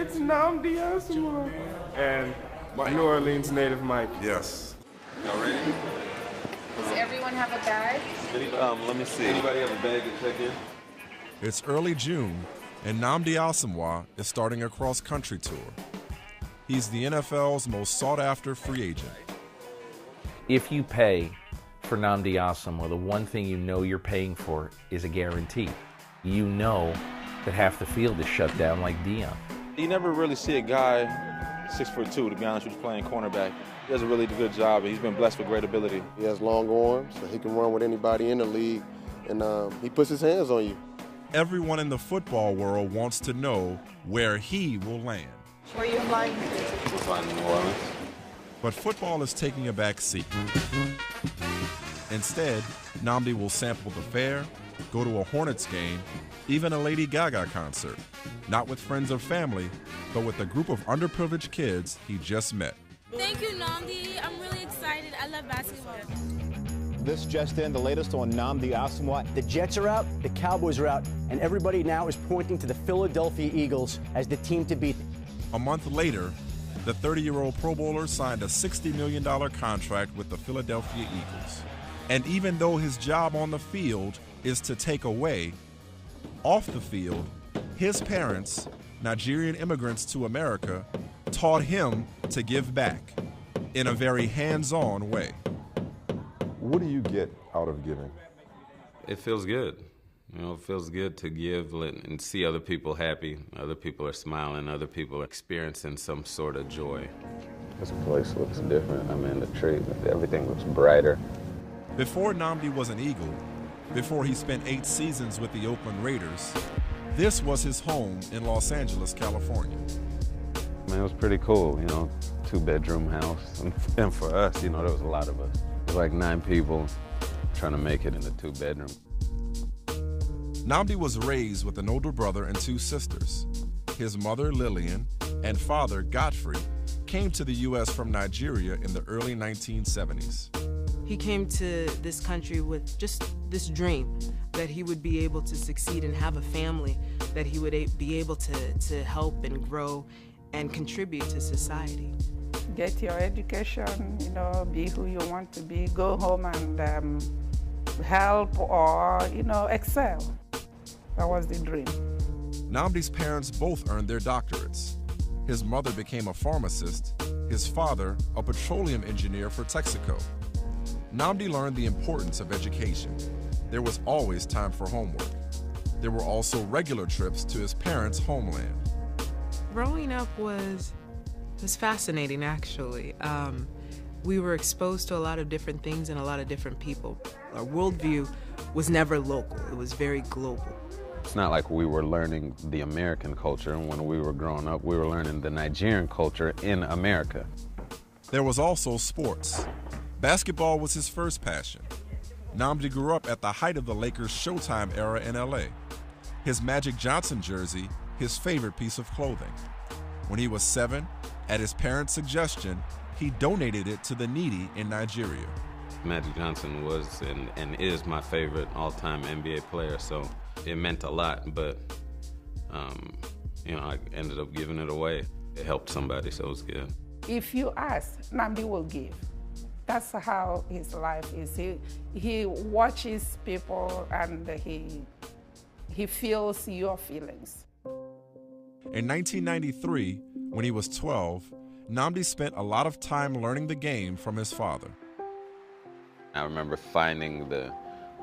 It's Nnamdi Asomugha. And New Orleans native Mike. Yes. Y'all ready? Does everyone have a bag? Let me see. Anybody have a bag to check in? It's early June, and Nnamdi Asomugha is starting a cross-country tour. He's the NFL's most sought-after free agent. If you pay for Nnamdi Asomugha, the one thing you know you're paying for is a guarantee. You know that half the field is shut down like Dion. You never really see a guy 6'2", to be honest with you, playing cornerback. He does a really good job, and he's been blessed with great ability. He has long arms, so he can run with anybody in the league, and he puts his hands on you. Everyone in the football world wants to know where he will land. Where are you flying? We're flying to New Orleans. But football is taking a back seat. Instead, Nnamdi will sample the fare, go to a Hornets game, even a Lady Gaga concert. Not with friends or family, but with a group of underprivileged kids he just met. Thank you, Nnamdi. I'm really excited. I love basketball. This just in, the latest on Nnamdi Asomugha. The Jets are out, the Cowboys are out, and everybody now is pointing to the Philadelphia Eagles as the team to beat. A month later, the 30-year-old Pro Bowler signed a $60 million contract with the Philadelphia Eagles. And even though his job on the field is to take away, off the field, his parents, Nigerian immigrants to America, taught him to give back in a very hands-on way. What do you get out of giving? It feels good. You know, it feels good to give and see other people happy. Other people are smiling. Other people are experiencing some sort of joy. This place looks different. I mean, the tree, everything looks brighter. Before Nnamdi was an Eagle, before he spent 8 seasons with the Oakland Raiders, this was his home in Los Angeles, California. Man, it was pretty cool, you know, 2-bedroom house. And for us, you know, there was a lot of us. It was like 9 people trying to make it in a 2-bedroom. Nnamdi was raised with an older brother and 2 sisters. His mother, Lillian, and father, Godfrey, came to the U.S. from Nigeria in the early 1970s. He came to this country with just this dream that he would be able to succeed and have a family, that he would be able to help and grow and contribute to society. Get your education, you know, be who you want to be, go home and help or, you know, excel. That was the dream. Nnamdi's parents both earned their doctorates. His mother became a pharmacist, his father a petroleum engineer for Texaco. Nnamdi learned the importance of education. There was always time for homework. There were also regular trips to his parents' homeland. Growing up was fascinating, actually. We were exposed to a lot of different things and a lot of different people. Our worldview was never local. It was very global. It's not like we were learning the American culture. When we were growing up, we were learning the Nigerian culture in America. There was also sports. Basketball was his first passion. Nnamdi grew up at the height of the Lakers' Showtime era in LA. His Magic Johnson jersey, his favorite piece of clothing. When he was 7, at his parents' suggestion, he donated it to the needy in Nigeria. Magic Johnson was and is my favorite all-time NBA player, so it meant a lot, but you know, I ended up giving it away. It helped somebody, so it was good. If you ask, Nnamdi will give. That's how his life is. He watches people and he feels your feelings. In 1993, when he was 12, Nnamdi spent a lot of time learning the game from his father. I remember finding the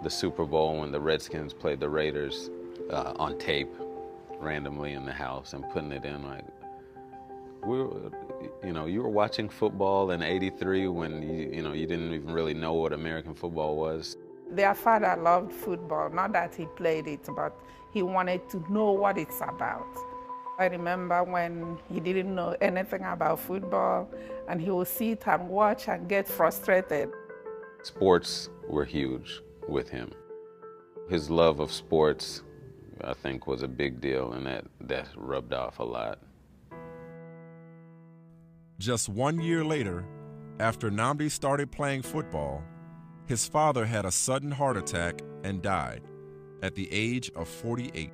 Super Bowl when the Redskins played the Raiders on tape randomly in the house and putting it in. Like, you were watching football in '83 when you didn't even really know what American football was. Their father loved football, not that he played it, but he wanted to know what it's about. I remember when he didn't know anything about football, and he would sit and watch and get frustrated. Sports were huge with him. His love of sports, I think, was a big deal, and that rubbed off a lot. Just 1 year later, after Nnamdi started playing football, his father had a sudden heart attack and died at the age of 48.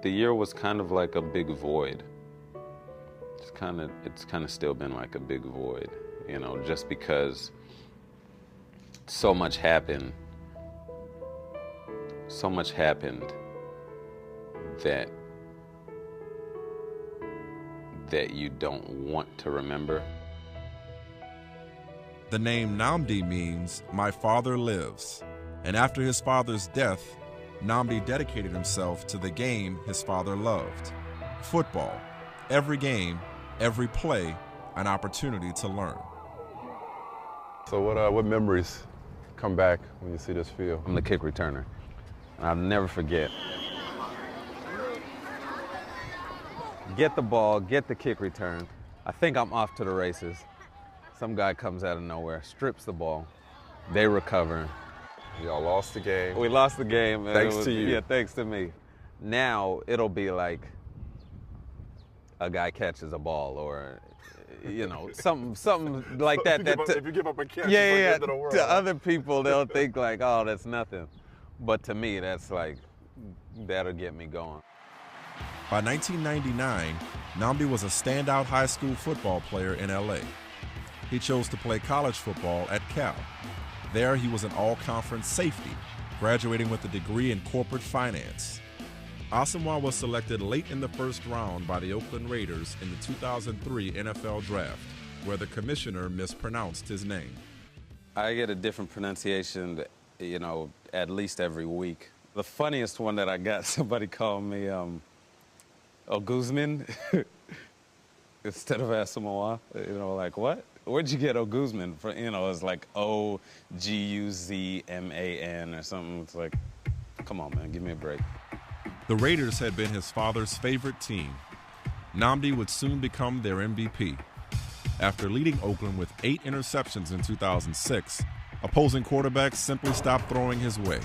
The year was kind of like a big void. it's kind of still been like a big void, you know, just because so much happened that you don't want to remember. The name Nnamdi means "my father lives," and after his father's death, Nnamdi dedicated himself to the game his father loved, football. Every game, every play, an opportunity to learn. So what memories come back when you see this field? I'm the kick returner, and I'll never forget. Get the ball, get the kick return. I think I'm off to the races. Some guy comes out of nowhere, strips the ball. They recover. Y'all lost the game. We lost the game. Thanks to you. Yeah, thanks to me. Now it'll be like a guy catches a ball, or you know, something like that. If you give up a catch, yeah, it's like the end of the world. To other people, they'll think like, oh, that's nothing. But to me, that's like, that'll get me going. By 1999, Nnamdi was a standout high school football player in LA. He chose to play college football at Cal. There, he was an all-conference safety, graduating with a degree in corporate finance. Asomugha was selected late in the first round by the Oakland Raiders in the 2003 NFL Draft, where the commissioner mispronounced his name. I get a different pronunciation, you know, at least every week. The funniest one that I got, somebody called me Oguzman instead of Asomugha. You know, like, what? Where'd you get Oguzman from? You know, it's like Oguzman or something. It's like, come on, man, give me a break. The Raiders had been his father's favorite team. Nnamdi would soon become their MVP. After leading Oakland with 8 interceptions in 2006, opposing quarterbacks simply stopped throwing his way.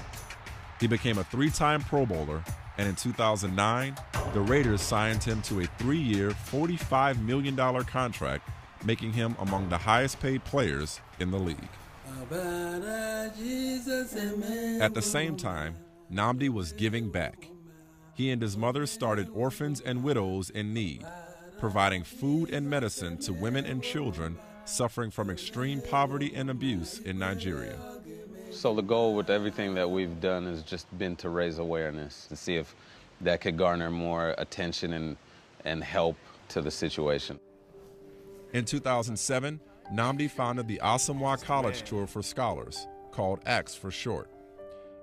He became a 3-time Pro Bowler, and in 2009, the Raiders signed him to a 3-year, $45 million contract, making him among the highest-paid players in the league. At the same time, Nnamdi was giving back. He and his mother started Orphans and Widows in Need, providing food and medicine to women and children suffering from extreme poverty and abuse in Nigeria. So the goal with everything that we've done has just been to raise awareness, to see if that could garner more attention and help to the situation. In 2007, Nnamdi founded the Asomugha College Tour for Scholars, called ACTS for short.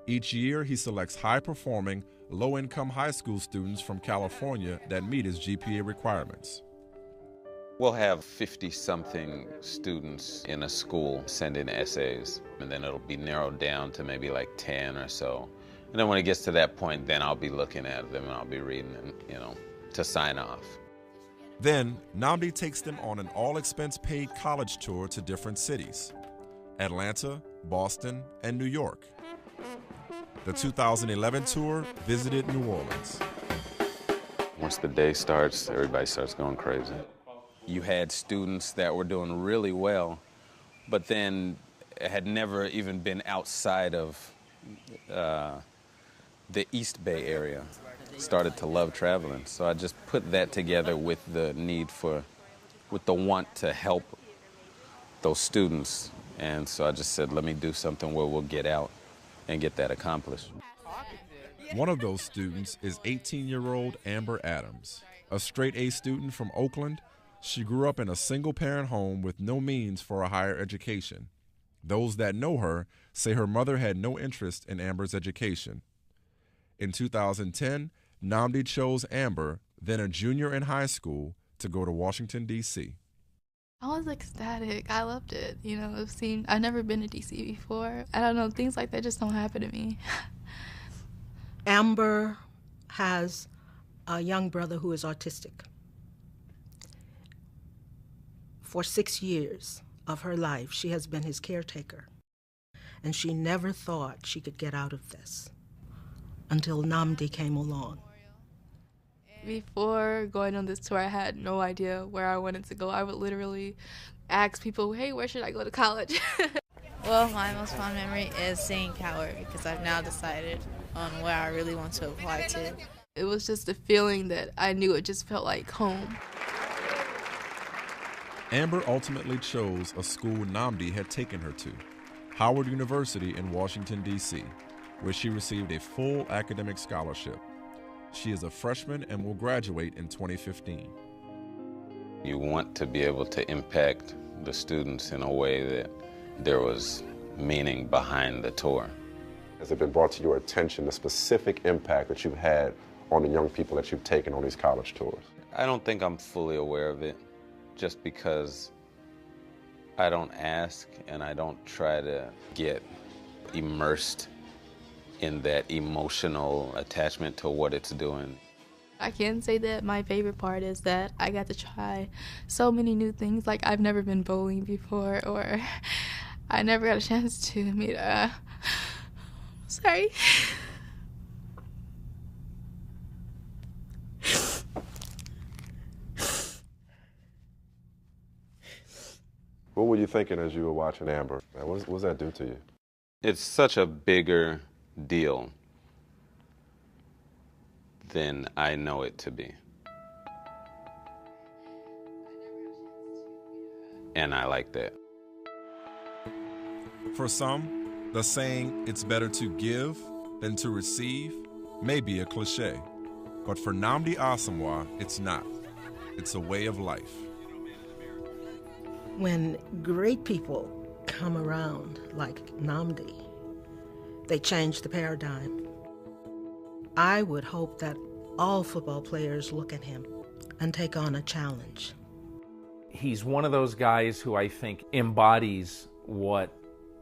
Each year, he selects high-performing, low-income high school students from California that meet his GPA requirements. We'll have 50-something students in a school send in essays, and then it'll be narrowed down to maybe like 10 or so. And then when it gets to that point, then I'll be looking at them and I'll be reading them, you know, to sign off. Then, Nnamdi takes them on an all-expense-paid college tour to different cities: Atlanta, Boston, and New York. The 2011 tour visited New Orleans. Once the day starts, everybody starts going crazy. You had students that were doing really well, but then had never even been outside of the East Bay area. Started to love traveling. So I just put that together with the with the want to help those students. And so I just said, let me do something where we'll get out and get that accomplished. One of those students is 18-year-old Amber Adams. A straight-A student from Oakland, she grew up in a single-parent home with no means for a higher education. Those that know her say her mother had no interest in Amber's education. In 2010, Nnamdi chose Amber, then a junior in high school, to go to Washington, D.C. I was ecstatic. I loved it. You know, I've never been to D.C. before. I don't know, things like that just don't happen to me. Amber has a young brother who is autistic. For 6 years of her life, she has been his caretaker. And she never thought she could get out of this until Nnamdi came along. Before going on this tour, I had no idea where I wanted to go. I would literally ask people, hey, where should I go to college? Well, my most fond memory is seeing Coward because I've now decided on where I really want to apply to. It was just a feeling that I knew it just felt like home. Amber ultimately chose a school Nnamdi had taken her to, Howard University in Washington, D.C., where she received a full academic scholarship. She is a freshman and will graduate in 2015. You want to be able to impact the students in a way that there was meaning behind the tour. Has it been brought to your attention the specific impact that you've had on the young people that you've taken on these college tours? I don't think I'm fully aware of it, just because I don't ask and I don't try to get immersed in that emotional attachment to what it's doing. I can say that my favorite part is that I got to try so many new things. Like, I've never been bowling before, or I never got a chance to meet sorry. What were you thinking as you were watching Amber? What does that do to you? It's such a bigger deal than I know it to be. And I like that. For some, the saying, "It's better to give than to receive," may be a cliche. But for Nnamdi Asomugha, it's not. It's a way of life. When great people come around like Nnamdi, they change the paradigm. I would hope that all football players look at him and take on a challenge. He's one of those guys who I think embodies what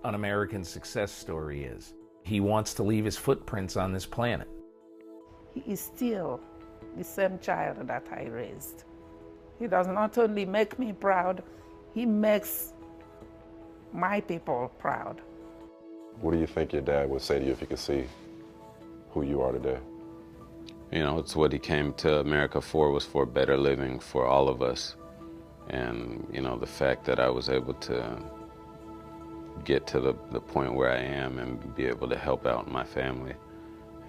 an American success story is. He wants to leave his footprints on this planet. He is still the same child that I raised. He does not only make me proud, he makes my people proud. What do you think your dad would say to you if he could see who you are today? You know, it's what he came to America for, was for better living for all of us. And, you know, the fact that I was able to get to the point where I am and be able to help out my family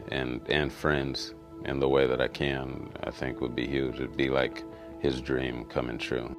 and friends in the way that I can, I think would be huge. It'd be like his dream coming true.